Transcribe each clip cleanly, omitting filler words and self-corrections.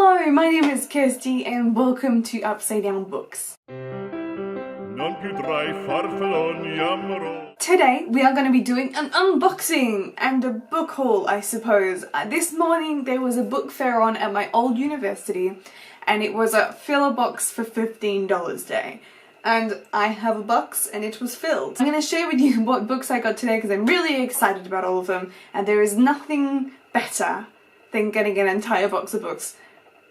Hello, my name is Kirsty and welcome to Upside Down Books. Today we are going to be doing an unboxing and a book haul, I suppose. This morning there was a book fair on at my old university and it was a fill a box for $15 day. And I have a box and it was filled. I'm going to share with you what books I got today because I'm really excited about all of them, and there is nothing better than getting an entire box of books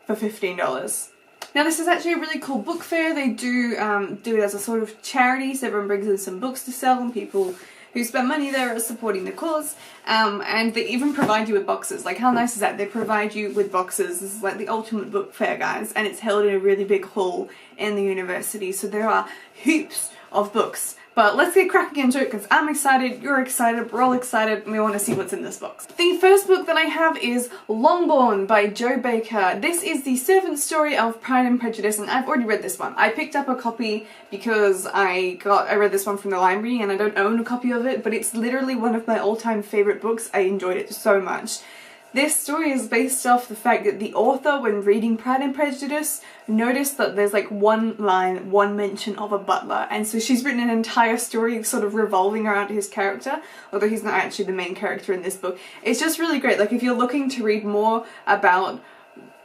for $15. Now this is actually a really cool book fair. They do it as a sort of charity, so everyone brings in some books to sell and people who spend money there are supporting the cause, and they even provide you with boxes. Like, how nice is that? They provide you with boxes. This is like the ultimate book fair, guys, and it's held in a really big hall in the university, so there are heaps of books. But let's get cracking into it because I'm excited, you're excited, we're all excited, and we want to see what's in this box. The first book that I have is Longbourn by Jo Baker. This is the servant story of Pride and Prejudice, and I've already read this one. I picked up a copy because I read this one from the library and I don't own a copy of it, but it's literally one of my all-time favourite books. I enjoyed it so much. This story is based off the fact that the author, when reading Pride and Prejudice, noticed that there's like one line, one mention of a butler, and so she's written an entire story sort of revolving around his character, although he's not actually the main character in this book. It's just really great. Like, if you're looking to read more about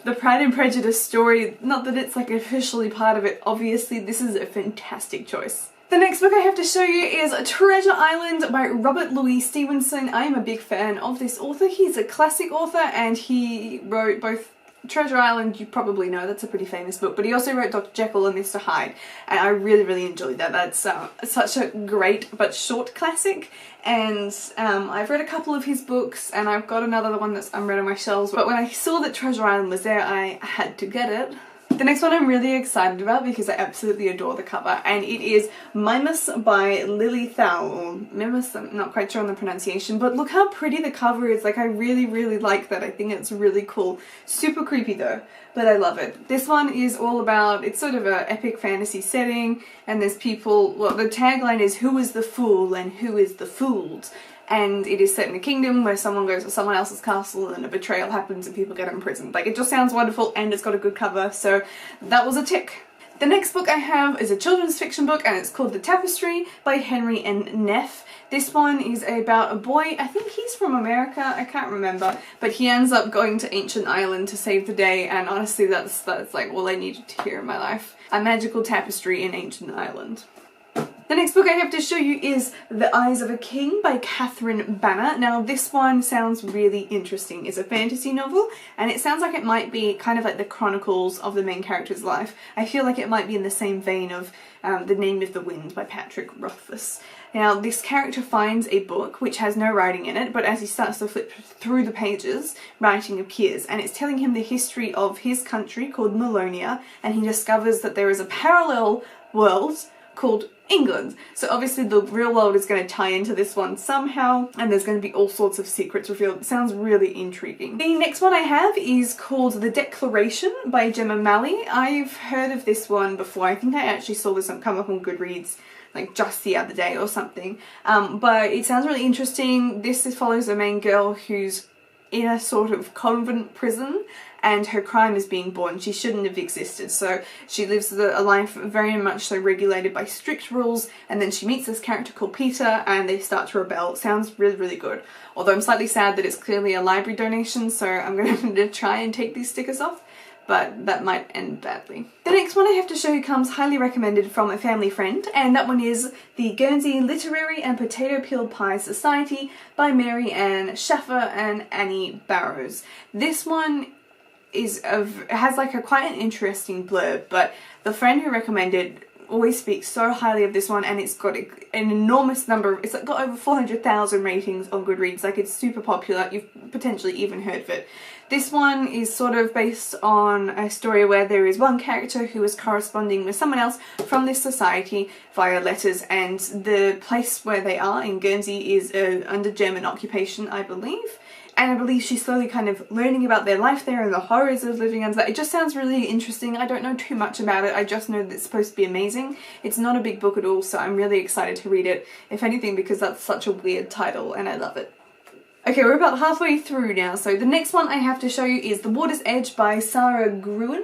the Pride and Prejudice story, not that it's like officially part of it, obviously, this is a fantastic choice. The next book I have to show you is Treasure Island by Robert Louis Stevenson. I am a big fan of this author. He's a classic author and he wrote both Treasure Island, you probably know, that's a pretty famous book, but he also wrote Dr. Jekyll and Mr. Hyde, and I really enjoyed that. That's such a great but short classic, and I've read a couple of his books and I've got another one that's unread on my shelves, but when I saw that Treasure Island was there, I had to get it. The next one I'm really excited about because I absolutely adore the cover, and it is Mimus by Lily Thal, or Mimus, I'm not quite sure on the pronunciation, but look how pretty the cover is. Like, I really like that. I think it's really cool. Super creepy though, but I love it. This one is all about, it's sort of an epic fantasy setting, and there's people, well, the tagline is "Who is the fool and who is the fooled?" And it is set in a kingdom where someone goes to someone else's castle and a betrayal happens and people get imprisoned. Like, it just sounds wonderful and it's got a good cover, so that was a tick. The next book I have is a children's fiction book and it's called The Tapestry by Henry N. Neff. This one is about a boy, I think he's from America, I can't remember, but he ends up going to Ancient Ireland to save the day, and honestly that's like all I needed to hear in my life. A magical tapestry in Ancient Ireland. The next book I have to show you is The Eyes of a King by Catherine Banner. Now this one sounds really interesting. It's a fantasy novel and it sounds like it might be kind of like the chronicles of the main character's life. I feel like it might be in the same vein of The Name of the Wind by Patrick Rothfuss. Now this character finds a book which has no writing in it, but as he starts to flip through the pages, writing appears, and it's telling him the history of his country called Malonia, and he discovers that there is a parallel world called England. So obviously the real world is going to tie into this one somehow, and there's going to be all sorts of secrets revealed. It sounds really intriguing. The next one I have is called The Declaration by Gemma Malley. I've heard of this one before. I think I actually saw this one come up on Goodreads like just the other day or something, but it sounds really interesting. This follows a main girl who's in a sort of convent prison and her crime is being born. She shouldn't have existed, so she lives a life very much so regulated by strict rules, and then she meets this character called Peter and they start to rebel. It sounds really good, although I'm slightly sad that it's clearly a library donation, so I'm going to try and take these stickers off, but that might end badly. The next one I have to show you comes highly recommended from a family friend, and that one is The Guernsey Literary and Potato Peel Pie Society by Mary Ann Schaffer and Annie Barrows. This one has like quite an interesting blurb, but the friend who recommended always speaks so highly of this one, and it's got an enormous number, it's got over 400,000 ratings on Goodreads. Like, it's super popular, you've potentially even heard of it. This one is sort of based on a story where there is one character who is corresponding with someone else from this society via letters, and the place where they are in Guernsey is under German occupation, I believe. And I believe she's slowly kind of learning about their life there and the horrors of living under that. It just sounds really interesting. I don't know too much about it. I just know that it's supposed to be amazing. It's not a big book at all, so I'm really excited to read it. If anything, because that's such a weird title and I love it. Okay, we're about halfway through now, so the next one I have to show you is The Water's Edge by Sarah Gruen.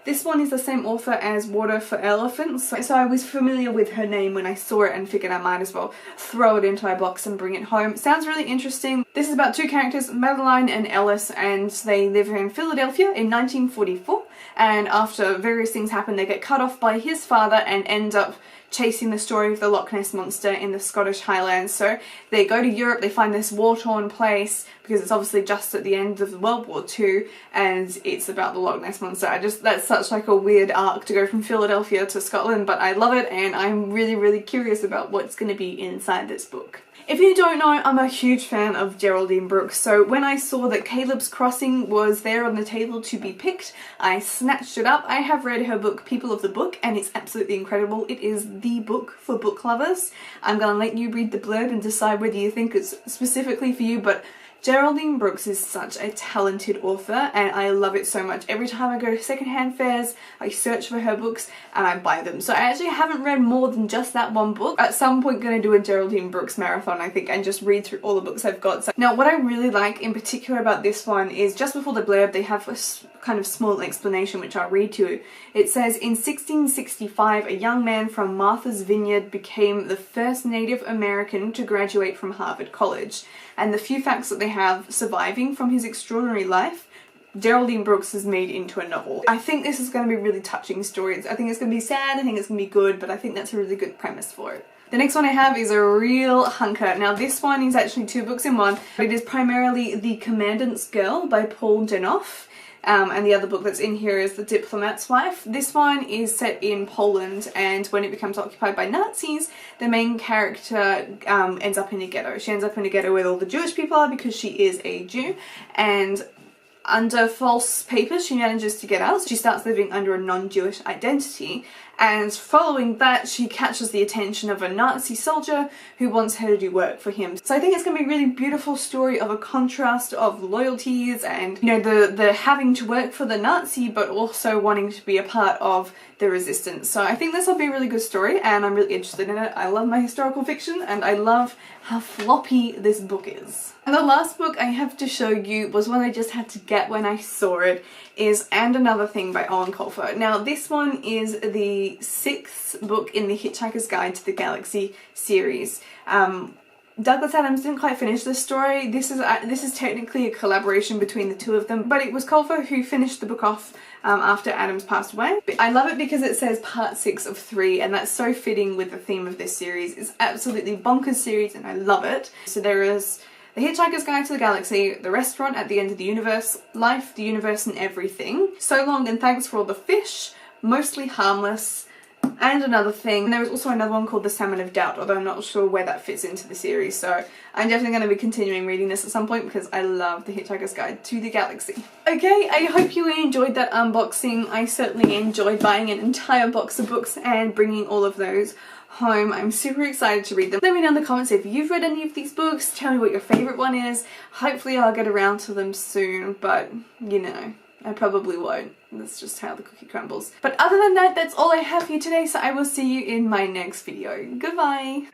This one is the same author as Water for Elephants, so I was familiar with her name when I saw it and figured I might as well throw it into my box and bring it home. Sounds really interesting. This is about two characters, Madeline and Ellis, and they live in Philadelphia in 1944, and after various things happen they get cut off by his father and end up chasing the story of the Loch Ness Monster in the Scottish Highlands. So they go to Europe, they find this war-torn place because it's obviously just at the end of World War II and it's about the Loch Ness Monster. That's such like a weird arc to go from Philadelphia to Scotland, but I love it and I'm really curious about what's going to be inside this book. If you don't know, I'm a huge fan of Geraldine Brooks, so when I saw that Caleb's Crossing was there on the table to be picked, I snatched it up. I have read her book, People of the Book, and it's absolutely incredible. It is the book for book lovers. I'm gonna let you read the blurb and decide whether you think it's specifically for you, but Geraldine Brooks is such a talented author and I love it so much. Every time I go to secondhand fairs, I search for her books and I buy them. So I actually haven't read more than just that one book. At some point going to do a Geraldine Brooks marathon, I think, and just read through all the books I've got. So now what I really like in particular about this one is just before the blurb they have a kind of small explanation which I'll read to you. It says, in 1665 a young man from Martha's Vineyard became the first Native American to graduate from Harvard College. And the few facts that they have surviving from his extraordinary life, Geraldine Brooks has made into a novel. I think this is going to be really touching stories. I think it's going to be sad, I think it's going to be good, but I think that's a really good premise for it. The next one I have is a real hunker. Now this one is actually two books in one. It is primarily The Commandants Girl by Paul Janoff. And the other book that's in here is The Diplomat's Wife. This one is set in Poland, and when it becomes occupied by Nazis, the main character ends up in a ghetto. She ends up in a ghetto where all the Jewish people are because she is a Jew, and under false papers she manages to get out. She starts living under a non-Jewish identity, and following that she catches the attention of a Nazi soldier who wants her to do work for him. So I think it's going to be a really beautiful story of a contrast of loyalties and, you know, the having to work for the Nazi but also wanting to be a part of the resistance. So I think this will be a really good story and I'm really interested in it. I love my historical fiction and I love how floppy this book is. And the last book I have to show you was one I just had to get when I saw it, is And Another Thing by Owen Colfer. Now this one is the 6th book in the Hitchhiker's Guide to the Galaxy series. Douglas Adams didn't quite finish this story. This is technically a collaboration between the two of them, but it was Colfer who finished the book off after Adams passed away. I love it because it says part 6 of 3 and that's so fitting with the theme of this series. It's absolutely bonkers series and I love it. So there is The Hitchhiker's Guide to the Galaxy, The Restaurant at the End of the Universe, Life, the Universe and Everything, So Long and Thanks for All the Fish, Mostly Harmless, and Another Thing. And there was also another one called The Salmon of Doubt, although I'm not sure where that fits into the series, so I'm definitely going to be continuing reading this at some point because I love The Hitchhiker's Guide to the Galaxy. Okay, I hope you enjoyed that unboxing. I certainly enjoyed buying an entire box of books and bringing all of those home. I'm super excited to read them. Let me know in the comments if you've read any of these books. Tell me what your favourite one is. Hopefully I'll get around to them soon, but you know, I probably won't. That's just how the cookie crumbles. But other than that, that's all I have for you today, so I will see you in my next video. Goodbye!